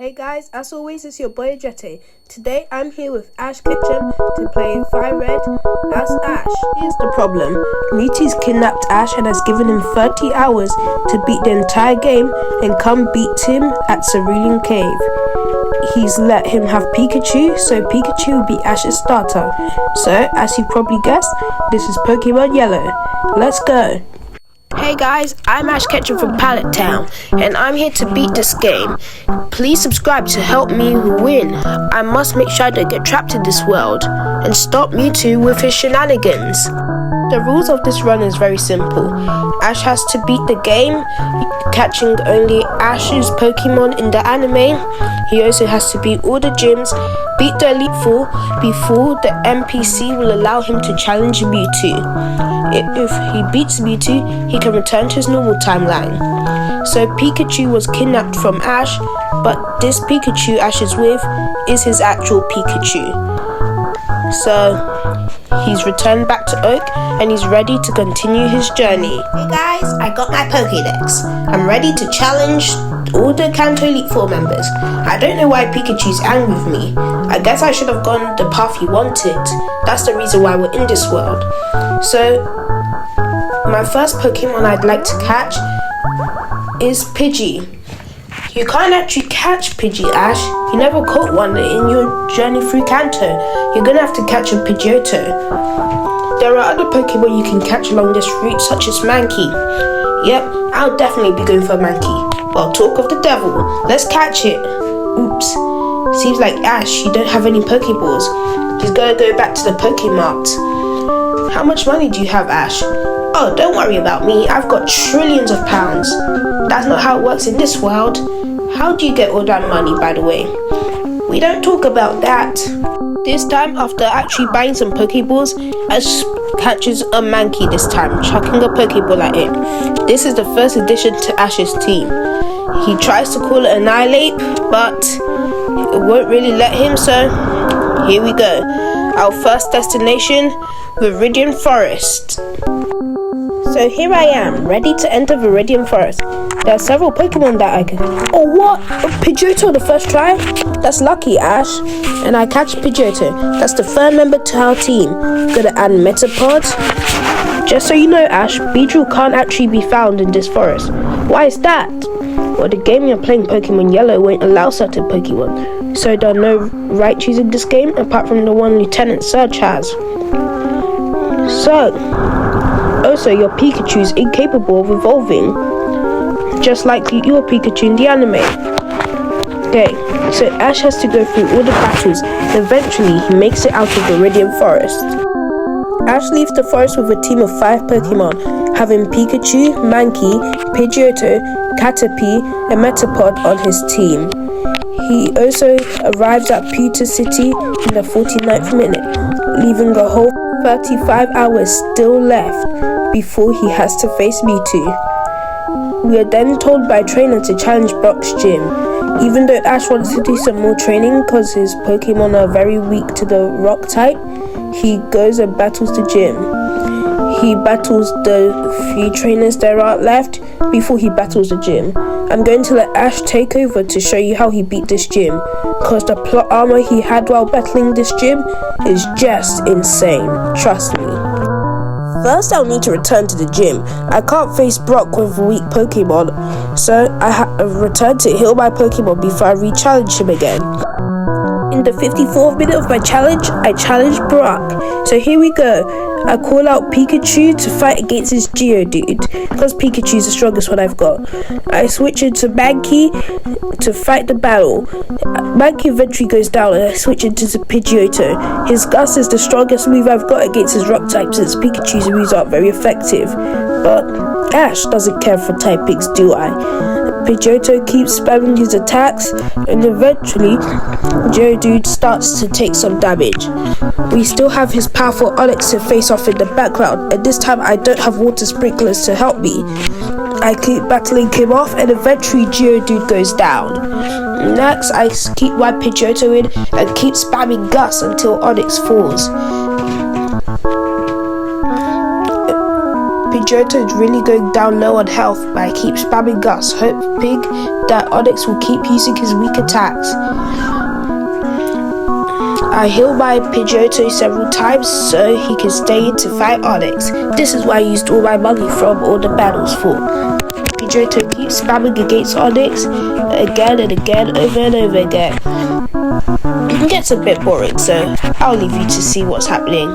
Hey guys, as always, it's your boy Adjetey. Today I'm here with Ash Ketchum to play Fire Red as Ash. Here's the problem. Mewtwo's kidnapped Ash and has given him 30 hours to beat the entire game and come beat him at Cerulean Cave. He's let him have Pikachu, so Pikachu will be Ash's starter. So, as you probably guessed, this is Pokemon Yellow. Let's go! Hey guys, I'm Ash Ketchum from Pallet Town, and I'm here to beat this game. Please subscribe to help me win. I must make sure I don't get trapped in this world, and stop Mewtwo with his shenanigans. The rules of this run is very simple. Ash has to beat the game, catching only Ash's Pokemon in the anime. He also has to beat all the gyms, beat the Elite Four before the NPC will allow him to challenge Mewtwo. If he beats Mewtwo, he can return to his normal timeline. So Pikachu was kidnapped from Ash, but this Pikachu Ash is with is his actual Pikachu. So he's returned back to Oak and he's ready to continue his journey. Hey guys, I got my Pokédex. I'm ready to challenge all the Kanto Elite Four members. I don't know why Pikachu's angry with me. I guess I should have gone the path he wanted. That's the reason why we're in this world. So my first Pokemon I'd like to catch is Pidgey. You can't actually catch Pidgey, Ash. You never caught one in your journey through Kanto. You're gonna have to catch a Pidgeotto. There are other Pokemon you can catch along this route, such as Mankey. Yep, I'll definitely be going for Mankey. Well, talk of the devil, let's catch it. Oops, seems like Ash, you don't have any Pokeballs. He's gonna go back to the Pokemart. How much money do you have, Ash? Oh, don't worry about me, I've got trillions of pounds. That's not how it works in this world. How do you get all that money, by the way? We don't talk about that. This time, after actually buying some Pokeballs, Ash catches a Mankey this time, chucking a Pokeball at it. This is the first addition to Ash's team. He tries to call it Annihilate, but it won't really let him, so here we go. Our first destination, Viridian Forest. So here I am, ready to enter Viridian Forest. There are several Pokemon that I can... Oh, what? A Pidgeotto the first try? That's lucky, Ash. And I catch Pidgeotto. That's the third member to our team. Gonna add Metapod. Just so you know, Ash, Beedrill can't actually be found in this forest. Why is that? Well, the game you're playing, Pokemon Yellow, won't allow certain Pokemon. So there are no Raichus in this game, apart from the one Lieutenant Surge has. So... also, your Pikachu is incapable of evolving, just like your Pikachu in the anime. Okay, so Ash has to go through all the battles, and eventually he makes it out of the Viridian Forest. Ash leaves the forest with a team of 5 Pokemon, having Pikachu, Mankey, Pidgeotto, Caterpie, and Metapod on his team. He also arrives at Pewter City in the 49th minute, leaving a whole 35 hours still left before he has to face Mewtwo. We are then told by trainer to challenge Brock's gym. Even though Ash wants to do some more training because his Pokemon are very weak to the rock type, he goes and battles the gym. He battles the 3 trainers there are left before he battles the gym. I'm going to let Ash take over to show you how he beat this gym, because the plot armor he had while battling this gym is just insane, trust me. First, I'll need to return to the gym. I can't face Brock with weak Pokemon, so I return to heal my Pokemon before I re-challenge him again. In the 54th minute of my challenge, I challenge Brock. So here we go. I call out Pikachu to fight against his Geodude, because Pikachu is the strongest one I've got. I switch into Mankey to fight the battle. Mankey eventually goes down and I switch into Pidgeotto. His Gust is the strongest move I've got against his rock type, since Pikachu's moves aren't very effective. But Ash doesn't care for typings, do I? Pidgeotto keeps spamming his attacks, and eventually Geodude starts to take some damage. We still have his powerful Onix to face off in the background, and this time I don't have water sprinklers to help me. I keep battling him off, and eventually Geodude goes down. Next, I keep my Pidgeotto in and keep spamming Gust until Onix falls. Pidgeotto is really going down low on health, but I keep spamming Gus, hoping that Onyx will keep using his weak attacks. I heal my Pidgeotto several times so he can stay in to fight Onyx. This is what I used all my money from all the battles for. Adjetey keeps spamming against Onyx again and again, over and over again. It gets a bit boring, so I'll leave you to see what's happening.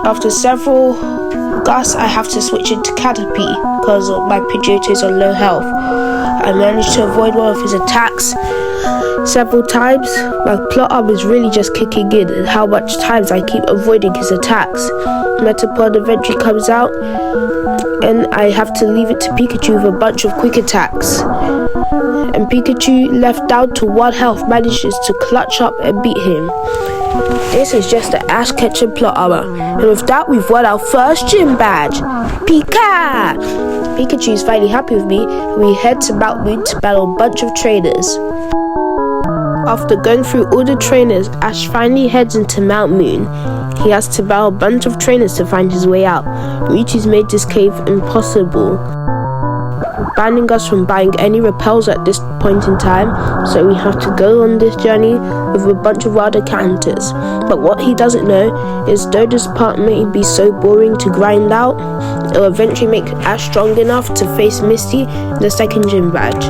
After several Gus, I have to switch into Caterpie because my Pidgeotto is on low health. I managed to avoid one of his attacks several times. My plot arm is really just kicking in and how much times I keep avoiding his attacks. Metapod eventually comes out and I have to leave it to Pikachu with a bunch of quick attacks. And Pikachu, left down to 1 health, manages to clutch up and beat him. This is just the Ash Ketchum plot armor, and with that we've won our first gym badge. Pika! Pikachu is finally happy with me, and we head to Mount Moon to battle a bunch of trainers. After going through all the trainers, Ash finally heads into Mount Moon. He has to battle a bunch of trainers to find his way out. Mewtwo's made this cave impossible, banning us from buying any repels at this point in time, so we have to go on this journey with a bunch of wild encounters. But what he doesn't know is though this part may be so boring to grind out, it'll eventually make Ash strong enough to face Misty in the second gym badge.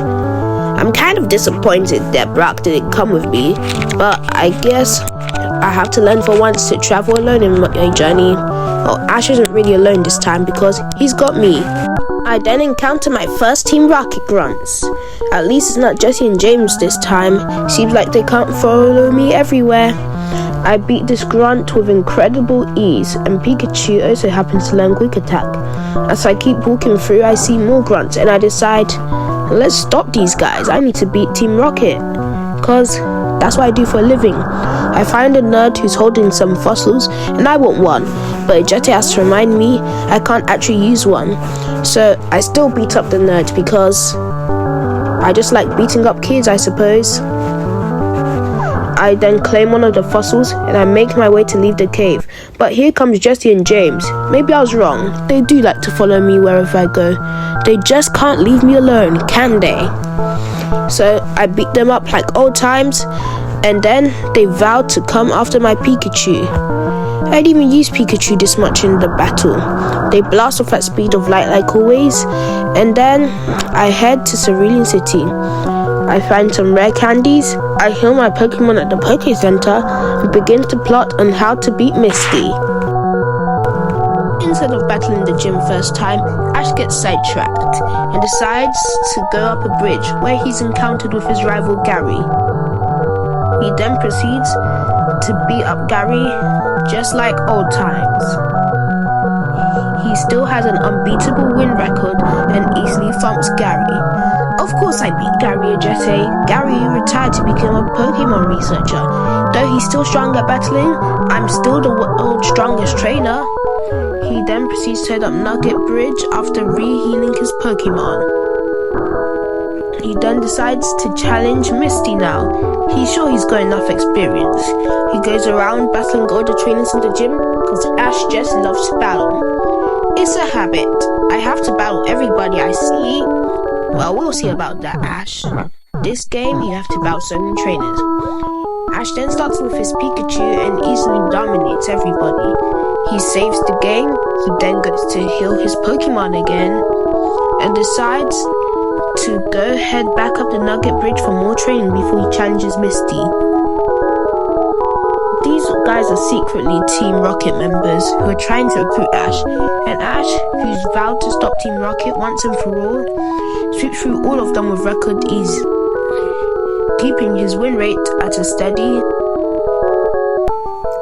I'm kind of disappointed that Brock didn't come with me, but I guess I have to learn for once to travel alone in my journey. Well, Ash isn't really alone this time because he's got me. I then encounter my first Team Rocket grunts. At least it's not Adjetey and James this time. Seems like they can't follow me everywhere. I beat this grunt with incredible ease, and Pikachu also happens to learn Quick Attack. As I keep walking through, I see more grunts and I decide, let's stop these guys. I need to beat Team Rocket, cause that's what I do for a living. I find a nerd who's holding some fossils and I want one, but Adjetey has to remind me I can't actually use one. So I still beat up the nerd because I just like beating up kids, I suppose. I then claim one of the fossils and I make my way to leave the cave. But here comes Adjetey and James. Maybe I was wrong. They do like to follow me wherever I go. They just can't leave me alone, can they? So I beat them up like old times, and then they vowed to come after my Pikachu. I didn't even use Pikachu this much in the battle. They blast off at speed of light like always, and then I head to Cerulean City. I find some rare candies, I heal my Pokemon at the Poke Center, and begin to plot on how to beat Misty. Instead of battling the gym first time, Ash gets sidetracked and decides to go up a bridge where he's encountered with his rival Gary. He then proceeds to beat up Gary just like old times. He still has an unbeatable win record and easily thumps Gary. Of course I beat Gary, Adjetey. Gary retired to become a Pokemon researcher. Though he's still strong at battling, I'm still the world's strongest trainer. He then proceeds to head up Nugget Bridge after re-healing his Pokemon. He then decides to challenge Misty now. He's sure he's got enough experience. He goes around battling all the trainers in the gym because Ash just loves to battle. It's a habit. I have to battle everybody I see. Well, we'll see about that, Ash. This game, you have to battle so many trainers. Ash then starts with his Pikachu and easily dominates everybody. He saves the game, he then goes to heal his Pokemon again, and decides to head back up the Nugget Bridge for more training before he challenges Misty. These guys are secretly Team Rocket members who are trying to recruit Ash, and Ash, who's vowed to stop Team Rocket once and for all, sweeps through all of them with record ease, keeping his win rate at a steady.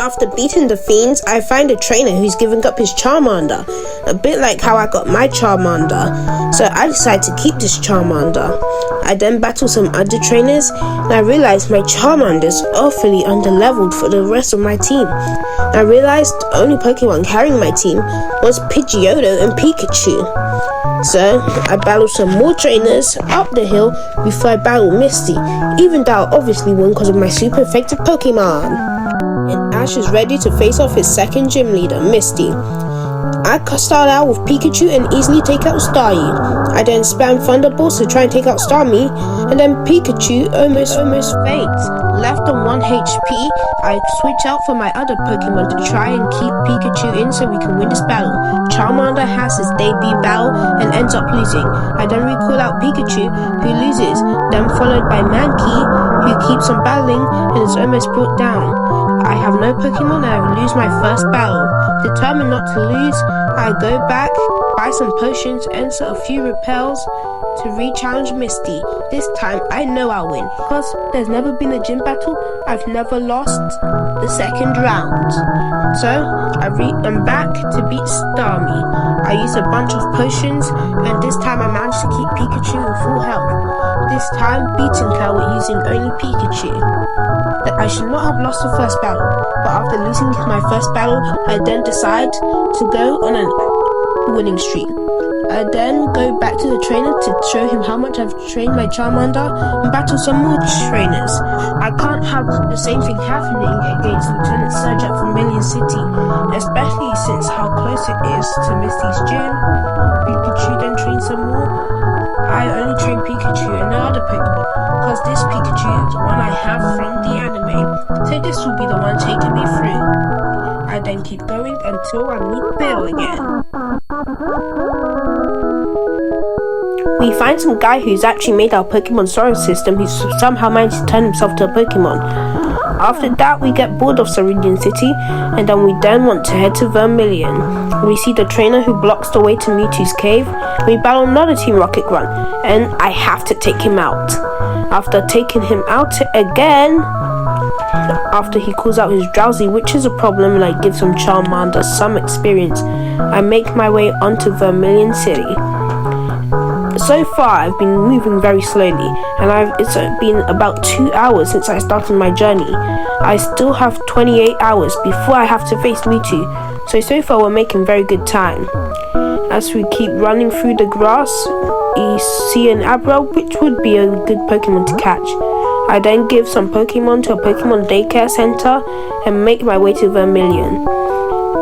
After beating the fiends, I find a trainer who's giving up his Charmander, a bit like how I got my Charmander, so I decide to keep this Charmander. I then battle some other trainers, and I realize my Charmander is awfully underleveled for the rest of my team. I realized the only Pokemon carrying my team was Pidgeotto and Pikachu. So I battle some more trainers up the hill before I battle Misty, even though I obviously won because of my super effective Pokemon. And Ash is ready to face off his second gym leader, Misty. I start out with Pikachu and easily take out Staryu. I then spam Thunderbolts to try and take out Starmie, and then Pikachu almost faints. Left on 1 HP, I switch out for my other Pokemon to try and keep Pikachu in so we can win this battle. Charmander has his debut battle and ends up losing. I then recall out Pikachu, who loses, then followed by Mankey, who keeps on battling and is almost brought down. I have no Pokemon and I lose my first battle. Determined not to lose, I go back, buy some potions, enter a few repels to re-challenge Misty. This time I know I'll win, because there's never been a gym battle I've never lost the second round. So I'm back to beat Starmie. I use a bunch of potions and this time I managed to keep Pikachu in full health. This time beating her with using only Pikachu. I should not have lost the first battle, but after losing my first battle, I then decide to go on a winning streak. I then go back to the trainer to show him how much I've trained my Charmander and battle some more trainers. I can't have the same thing happening against Lieutenant Surge at Vermilion City, especially since how close it is to Misty's gym. Pikachu then trains some more. I only train Pikachu and no other Pokemon, because this Pikachu is the one I have from the anime, so this will be the one taking me through. I then keep going until I meet Bill again. We find some guy who's actually made our Pokemon storage system who somehow managed to turn himself to a Pokemon. After that, we get bored of Cerulean City, and then we want to head to Vermilion. We see the trainer who blocks the way to Mewtwo's cave. We battle another Team Rocket Grunt, and I have to take him out. After taking him out again, after he calls out his Drowsy, which is a problem, and I give some Charmander some experience, I make my way onto Vermilion City. So far, I've been moving very slowly, and it's been about 2 hours since I started my journey. I still have 28 hours before I have to face Mewtwo, so far we're making very good time. As we keep running through the grass, we see an Abra, which would be a good Pokemon to catch. I then give some Pokemon to a Pokemon daycare center and make my way to Vermilion.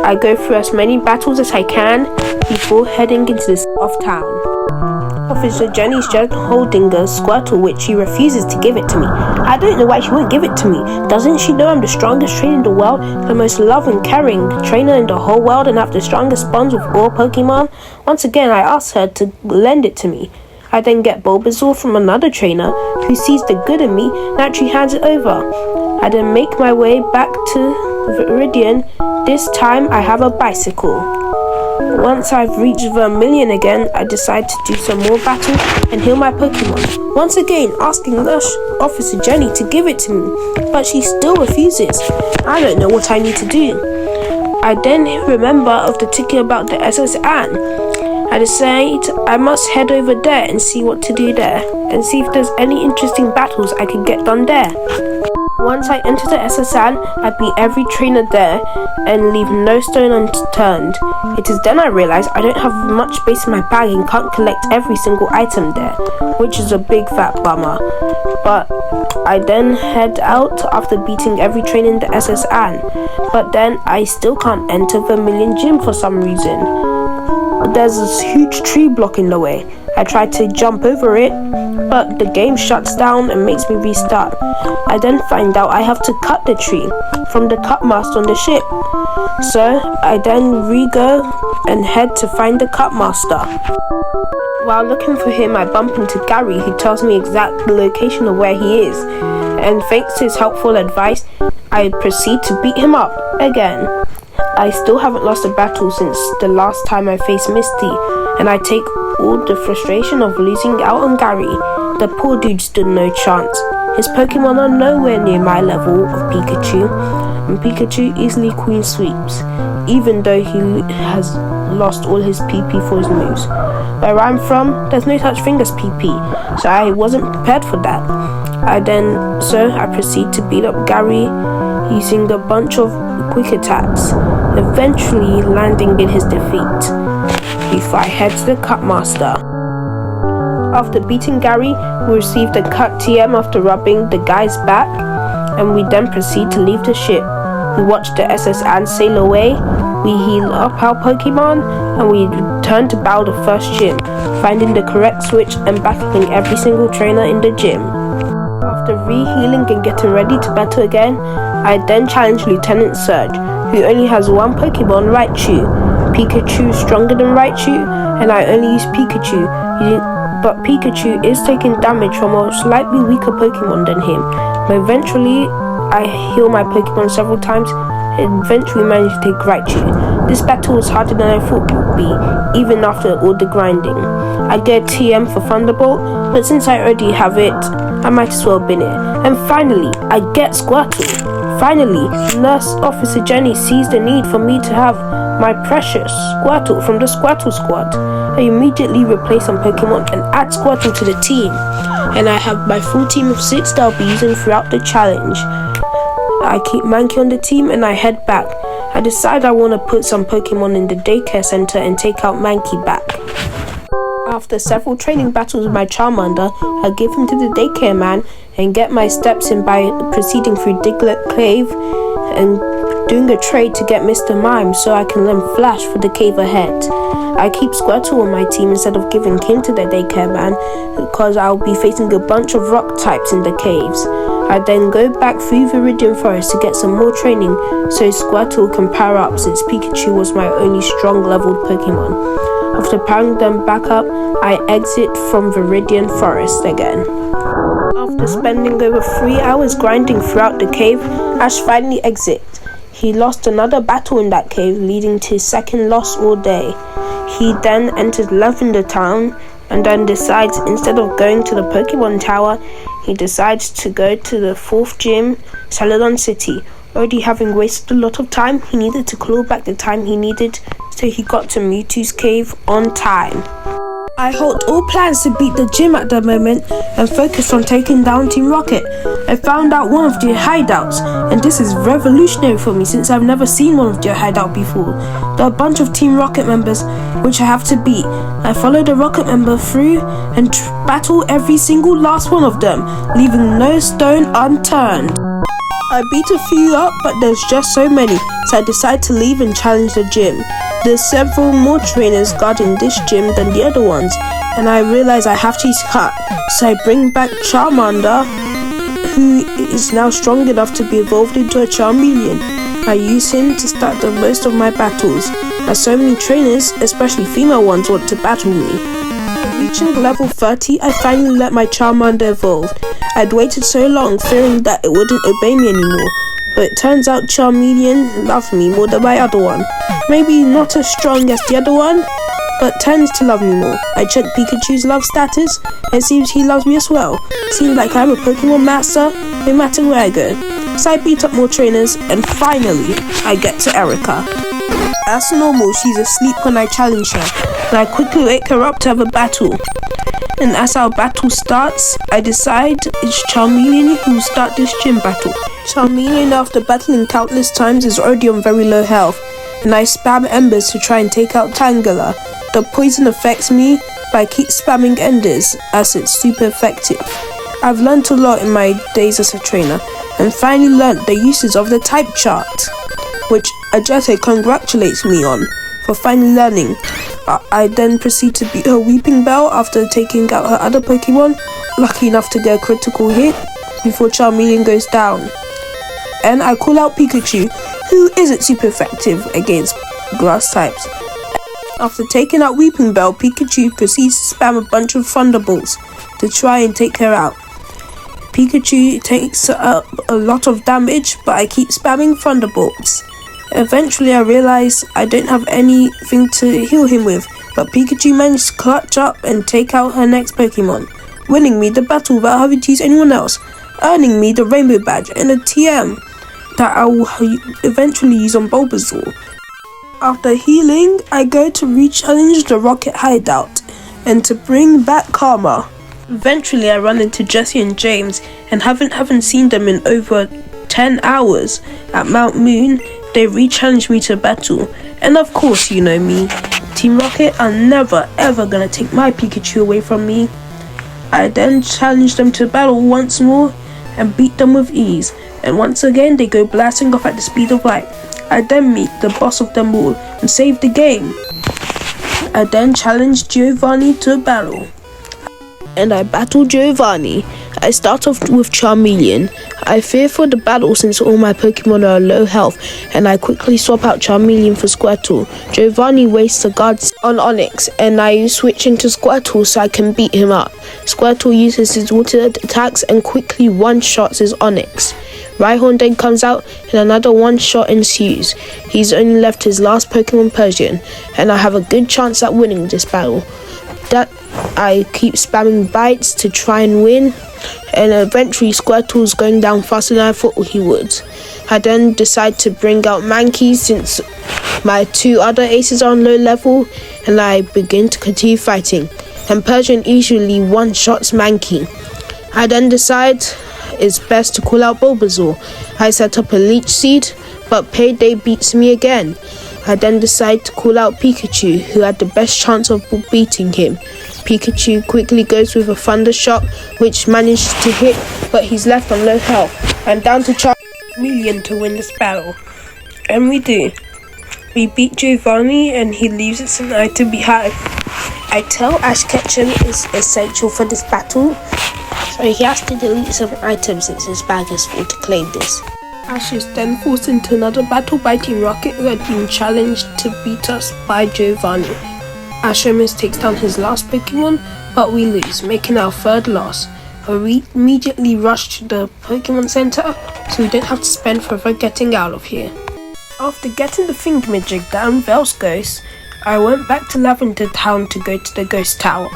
I go through as many battles as I can before heading into this off town. Officer Jenny's just holding a Squirtle, which she refuses to give it to me. I don't know why she won't give it to me. Doesn't she know I'm the strongest trainer in the world, the most loving, caring trainer in the whole world, and have the strongest bonds with all Pokemon? Once again, I ask her to lend it to me. I then get Bulbasaur from another trainer who sees the good in me and actually hands it over. I then make my way back to Viridian. This time I have a bicycle. Once I've reached Vermilion again, I decide to do some more battle and heal my Pokemon. Once again, asking Officer Jenny to give it to me, but she still refuses. I don't know what I need to do. I then remember of the ticket about the SS Anne. I decide I must head over there and see what to do there, and see if there's any interesting battles I can get done there. Once I enter the SS Anne, I beat every trainer there and leave no stone unturned. It is then I realize I don't have much space in my bag and can't collect every single item there, which is a big fat bummer. But I then head out after beating every trainer in the SS Anne, but then I still can't enter Vermilion Gym for some reason. There's this huge tree blocking the way. I try to jump over it, but the game shuts down and makes me restart. I then find out I have to cut the tree from the cut master on the ship. So I then re-go and head to find the cut master. While looking for him, I bump into Gary, who tells me exact the location of where he is, and thanks to his helpful advice, I proceed to beat him up again. I still haven't lost a battle since the last time I faced Misty, and I take all the frustration of losing out on Gary. The poor dude stood no chance. His Pokemon are nowhere near my level of Pikachu, and Pikachu easily queen sweeps, even though he has lost all his PP for his moves. Where I'm from, there's no such thing as PP, so I wasn't prepared for that. I proceed to beat up Gary using a bunch of quick attacks, eventually landing in his defeat, before I head to the Cut Master. After beating Gary, we receive the Cut TM after rubbing the guy's back, and we then proceed to leave the ship. We watch the SS Ant sail away. We heal up our Pokemon, and we return to battle the first gym, finding the correct switch and battling every single trainer in the gym. After re-healing and getting ready to battle again, I then challenge Lieutenant Surge, who only has one Pokemon, Raichu. Pikachu is stronger than Raichu, and I only use Pikachu, but Pikachu is taking damage from a slightly weaker Pokemon than him. But eventually, I heal my Pokemon several times and eventually managed to take Raichu. This battle was harder than I thought it would be, even after all the grinding. I get TM for Thunderbolt, but since I already have it, I might as well bin it. And finally, I get Squirtle. Finally, Nurse Officer Jenny sees the need for me to have my precious Squirtle from the Squirtle Squad. I immediately replace some Pokemon and add Squirtle to the team. And I have my full team of 6 that I'll be using throughout the challenge. I keep Mankey on the team and I head back. I decide I want to put some Pokemon in the daycare center and take out Mankey back. After several training battles with my Charmander, I give him to the daycare man and get my steps in by proceeding through Diglett Cave and doing a trade to get Mr. Mime so I can learn Flash for the cave ahead. I keep Squirtle on my team instead of giving him to the daycare man because I'll be facing a bunch of rock types in the caves. I then go back through Viridian Forest to get some more training so Squirtle can power up since Pikachu was my only strong leveled Pokemon. After powering them back up, I exit from Viridian Forest again. After spending over 3 hours grinding throughout the cave, Ash finally exits. He lost another battle in that cave, leading to his second loss all day. He then enters Lavender Town and then decides instead of going to the Pokemon Tower, he decides to go to the 4th gym, Celadon City. Already having wasted a lot of time, he needed to claw back the time he needed, so he got to Mewtwo's cave on time. I halt all plans to beat the gym at the moment and focus on taking down Team Rocket. I found out one of their hideouts, and this is revolutionary for me since I've never seen one of their hideout before. There are a bunch of Team Rocket members which I have to beat. I follow the Rocket member through and battle every single last one of them, leaving no stone unturned. I beat a few up, but there's just so many, so I decide to leave and challenge the gym. There's several more trainers guarding this gym than the other ones, and I realize I have to use Cut, so I bring back Charmander, who is now strong enough to be evolved into a Charmeleon. I use him to start the most of my battles, as so many trainers, especially female ones, want to battle me. Reaching level 30, I finally let my Charmander evolve. I'd waited so long fearing that it wouldn't obey me anymore, but it turns out Charmeleon loved me more than my other one. Maybe not as strong as the other one, but tends to love me more. I check Pikachu's love status, and it seems he loves me as well. Seems like I'm a Pokemon master, no matter where I go. So I beat up more trainers, and finally, I get to Erica. As normal, she's asleep when I challenge her, and I quickly wake her up to have a battle. And as our battle starts, I decide it's Charmeleon who will start this gym battle. Charmeleon, after battling countless times, is already on very low health, and I spam Embers to try and take out Tangela. The poison affects me, but I keep spamming Enders as it's super effective. I've learnt a lot in my days as a trainer, and finally learnt the uses of the type chart, which Adjetey congratulates me on for finally learning. I then proceed to beat her Weeping Bell after taking out her other Pokemon, lucky enough to get a critical hit before Charmeleon goes down. And I call out Pikachu, who isn't super effective against grass types. After taking out Weeping Bell, Pikachu proceeds to spam a bunch of Thunderbolts to try and take her out. Pikachu takes up a lot of damage, but I keep spamming Thunderbolts. Eventually I realize I don't have anything to heal him with, but Pikachu managed to clutch up and take out her next Pokemon, winning me the battle without having to use anyone else, earning me the Rainbow Badge and a TM that I will eventually use on Bulbasaur. After healing, I go to re-challenge the Rocket hideout and to bring back Karma. Eventually I run into Jesse and James and haven't seen them in over 10 hours. At Mount Moon, they re-challenge me to battle, and of course you know me. Team Rocket are never ever gonna take my Pikachu away from me. I then challenge them to battle once more, and beat them with ease, and once again they go blasting off at the speed of light. I then meet the boss of them all and save the game. I then challenge Giovanni to a battle, and I battle Giovanni. I start off with Charmeleon. I fear for the battle since all my Pokemon are low health, and I quickly swap out Charmeleon for Squirtle. Giovanni wastes a guard on Onix, and I switch into Squirtle so I can beat him up. Squirtle uses his water attacks and quickly one-shots his Onix. Rhyhorn then comes out and another one-shot ensues. He's only left his last Pokemon Persian, and I have a good chance at winning this battle. That I keep spamming bites to try and win, and eventually Squirtle's going down faster than I thought he would. I then decide to bring out Mankey since my two other aces are on low level, and I begin to continue fighting, and Persian easily one-shots Mankey. I then decide it's best to call out Bulbasaur. I set up a Leech Seed, but Payday beats me again. I then decide to call out Pikachu, who had the best chance of beating him. Pikachu quickly goes with a Thunder Shock, which manages to hit, but he's left on low health. I'm down to Charmeleon to win this battle. And we do. We beat Giovanni and he leaves us an item behind. I tell Ash Ketchum is essential for this battle, so he has to delete some items since his bag is full to claim this. Ash is then forced into another battle by Team Rocket, who had been challenged to beat us by Giovanni. Ash almost takes down his last Pokemon, but we lose, making our third loss. We immediately rush to the Pokemon Center, so we don't have to spend forever getting out of here. After getting the thingamajig that unveils ghosts, I went back to Lavender Town to go to the Ghost Tower.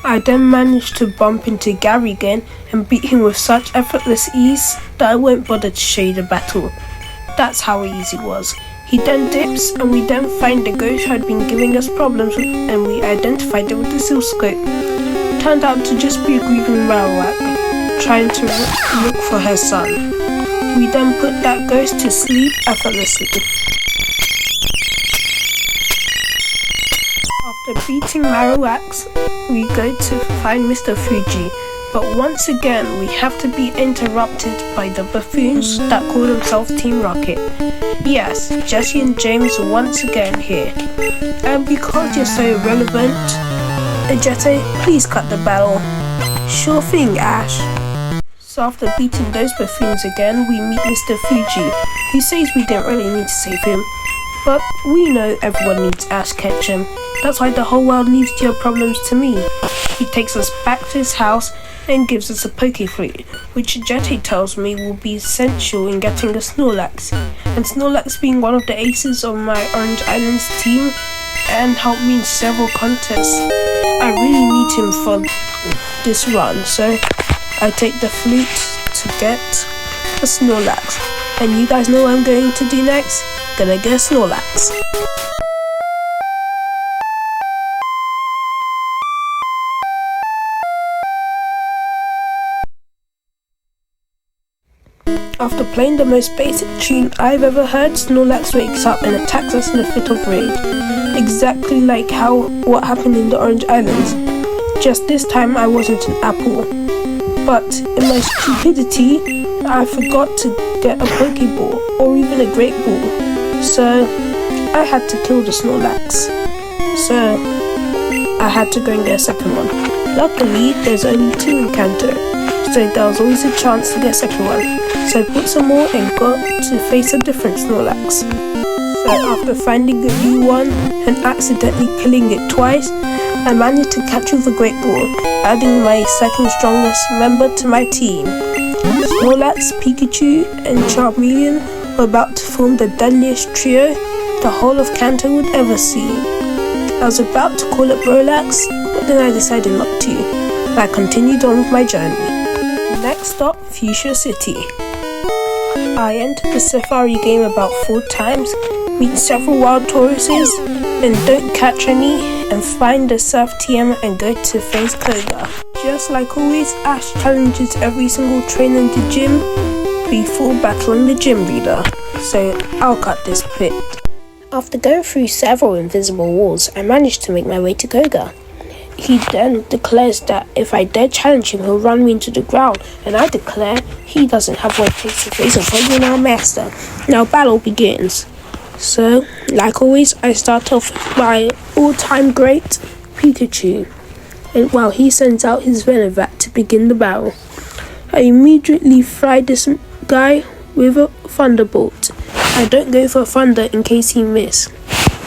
I then managed to bump into Gary again and beat him with such effortless ease that I won't bother to show you the battle. That's how easy it was. He then dips and we then find the ghost who had been giving us problems and we identified it with the oscilloscope. Turned out to just be a grieving Marowak trying to look for her son. We then put that ghost to sleep effortlessly. After beating Marowaks, we go to find Mr. Fuji, but once again we have to be interrupted by the buffoons that call themselves Team Rocket. Yes, Jesse and James are once again here. And because you're so irrelevant, Adjetey, please cut the battle. Sure thing, Ash. So after beating those buffoons again, we meet Mr. Fuji, who says we don't really need to save him. But we know everyone needs Ash Ketchum. That's why the whole world leaves your problems to me. He takes us back to his house and gives us a Pokéflute, which Adjetey tells me will be essential in getting a Snorlax. And Snorlax being one of the aces on my Orange Islands team and helped me in several contests. I really need him for this run, so I take the flute to get a Snorlax. And you guys know what I'm going to do next? Gonna get a Snorlax. After playing the most basic tune I've ever heard, Snorlax wakes up and attacks us in a fit of rage. Exactly like what happened in the Orange Islands. Just this time I wasn't an apple. But in my stupidity, I forgot to get a Pokeball or even a Great Ball. So I had to kill the Snorlax. So I had to go and get a second one. Luckily, there's only 2 in Kanto, so there was always a chance to get a second one. So I put some more and got to face a different Snorlax. So after finding a new one and accidentally killing it twice, I managed to catch with a Great Ball, adding my second strongest member to my team. Snorlax, Pikachu and Charmeleon were about to form the deadliest trio the whole of Kanto would ever see. I was about to call it Brolax, but then I decided not to, and I continued on with my journey. Next stop, Fuchsia City. I entered the safari game about 4 times, meet several wild Tauruses, and don't catch any, and find the Surf TM and go to face Koga. Just like always, Ash challenges every single trainer in the gym before battling the gym leader, so I'll cut this bit. After going through several invisible walls, I managed to make my way to Koga. He then declares that if I dare challenge him, he'll run me into the ground, and I declare he doesn't have one face to face of Pokemon Master. Now battle begins. So, like always, I start off with my all-time great, Pikachu. And while he sends out his Venovat to begin the battle, I immediately fry this guy with a Thunderbolt. I don't go for Thunder in case he misses.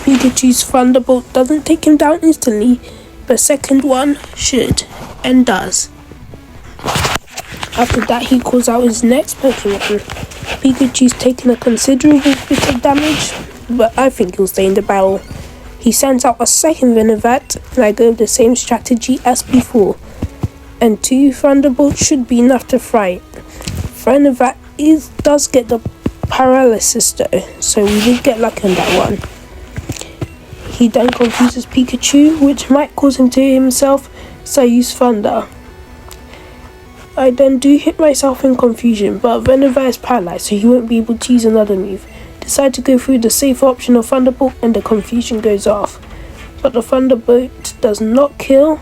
Pikachu's Thunderbolt doesn't take him down instantly, the second one should, and does. After that, he calls out his next Pokemon. Pikachu's taking a considerable bit of damage, but I think he'll stay in the battle. He sends out a second Venovat, and I go with the same strategy as before. And 2 Thunderbolts should be enough to fry it. Venovat does get the paralysis though, so we did get lucky on that one. He then confuses Pikachu, which might cause him to hit himself, so I use Thunder. I then do hit myself in confusion, but Venovat is paralyzed, so he won't be able to use another move. Decide to go through the safer option of Thunderbolt, and the confusion goes off. But the Thunderbolt does not kill,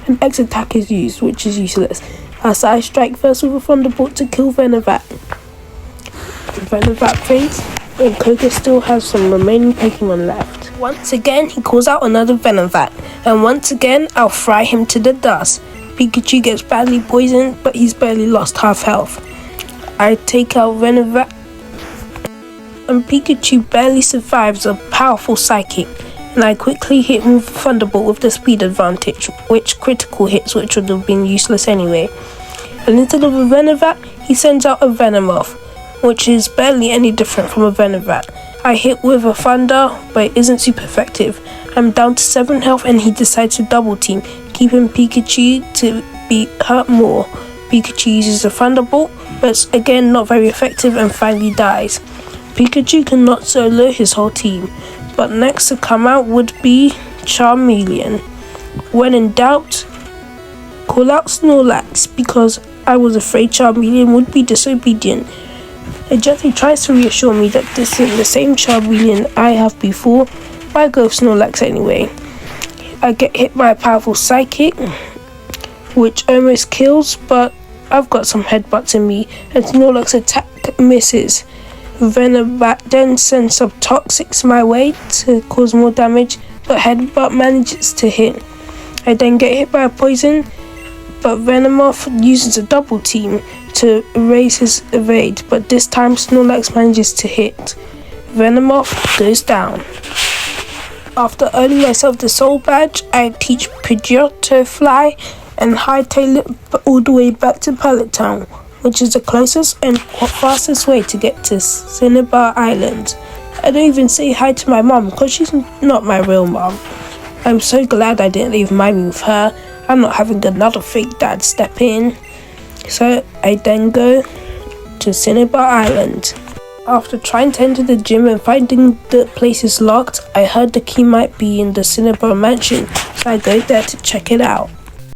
and X attack is used, which is useless, as I strike first with a Thunderbolt to kill Venovat. Venovat faints, and Koga still has some remaining Pokemon left. Once again, he calls out another Venovat, and once again, I'll fry him to the dust. Pikachu gets badly poisoned, but he's barely lost half health. I take out Venovat, and Pikachu barely survives a powerful Psychic, and I quickly hit him with Thunderbolt with the speed advantage, which critical hits, which would have been useless anyway. And instead of a Venovat, he sends out a Venomoth, which is barely any different from a Venovat. I hit with a Thunder, but it isn't super effective. I'm down to 7 health, and he decides to double team, keeping Pikachu to be hurt more. Pikachu uses a Thunderbolt, but it's again not very effective and finally dies. Pikachu cannot solo his whole team, but next to come out would be Charmeleon. When in doubt, call out Snorlax, because I was afraid Charmeleon would be disobedient. Adjetey tries to reassure me that this is the same Charmeleon I have before, but I go with Snorlax anyway. I get hit by a powerful Psychic, which almost kills, but I've got some headbutts in me, and Snorlax attack misses. Venovat then sends some Toxics my way to cause more damage, but Headbutt manages to hit. I then get hit by a Poison, but Venomoth uses a double team to erase his evade, but this time Snorlax manages to hit. Venomoth goes down. After earning myself the Soul Badge, I teach Pidgeot to fly and hightail it all the way back to Pallet Town, which is the closest and fastest way to get to Cinnabar Island. I don't even say hi to my mom because she's not my real mom. I'm so glad I didn't leave mine with her. I'm not having another fake dad step in. So I then go to Cinnabar Island. After trying to enter the gym and finding the place is locked, I heard the key might be in the Cinnabar mansion, so I go there to check it out.